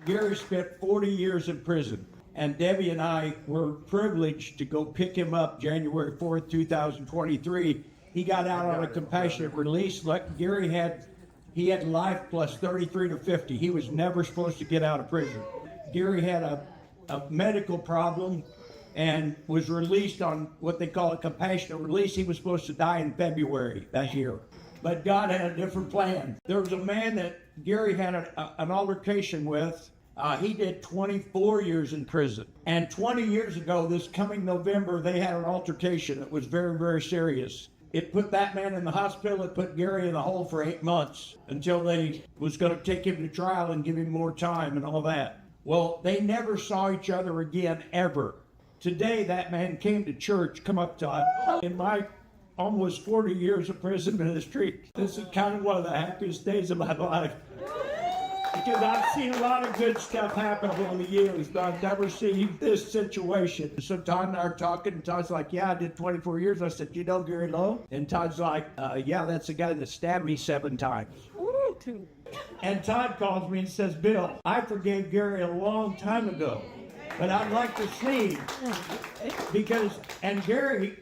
Gary spent 40 years in prison, and Debbie and I were privileged to go pick him up January 4th, 2023. He got out on a compassionate release. Like Gary had life plus 33 to 50. He was never supposed to get out of prison. Gary had a medical problem and was released on what they call a compassionate release. He was supposed to die in February that year. But God had a different plan. There was a man that Gary had an altercation with. He did 24 years in prison. And 20 years ago, this coming November, they had an altercation that was very, very serious. It put that man in the hospital. It put Gary in the hole for 8 months until they was going to take him to trial and give him more time and all that. Well, they never saw each other again, ever. Today, that man came to church, come up to in my almost 40 years of prison ministry. This is kind of one of the happiest days of my life. Because I've seen a lot of good stuff happen over the years, but I've never seen this situation. So Todd and I are talking, and Todd's like, yeah, I did 24 years. I said, you know Gary Lowe? And Todd's like, yeah, that's the guy that stabbed me 7 times. And Todd calls me and says, Bill, I forgave Gary a long time ago, but I'd like to see, and Gary,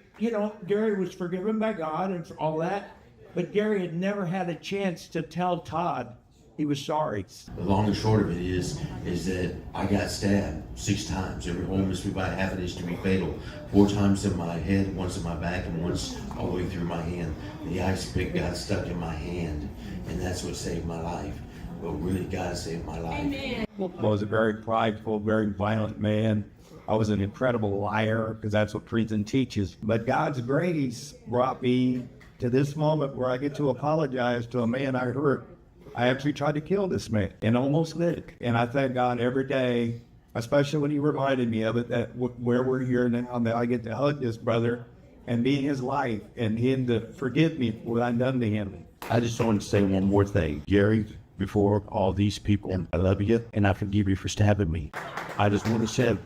Gary was forgiven by God and all that, but Gary had never had a chance to tell Todd he was sorry. The long and short of it is that I got stabbed 6 times. Every hole missed me by half an inch to be fatal. 4 times in my head, once in my back, and once all the way through my hand. The ice pick got stuck in my hand, and that's what saved my life. But really, God saved my life. Amen. I was a very prideful, very violent man. I was an incredible liar, because that's what prison teaches. But God's grace brought me to this moment where I get to apologize to a man I hurt. I actually tried to kill this man and almost did. And I thank God every day, especially when he reminded me of it, that where we're here now, that I get to hug this brother and be in his life and him to forgive me for what I've done to him. I just want to say one more thing. Gary, before all these people, I love you and I forgive you for stabbing me. I just want to say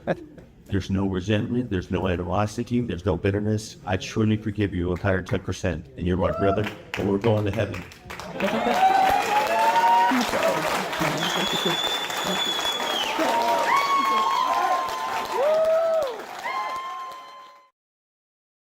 there's no resentment, there's no animosity, there's no bitterness. I truly forgive you 110%. And you're my brother, and we're going to heaven.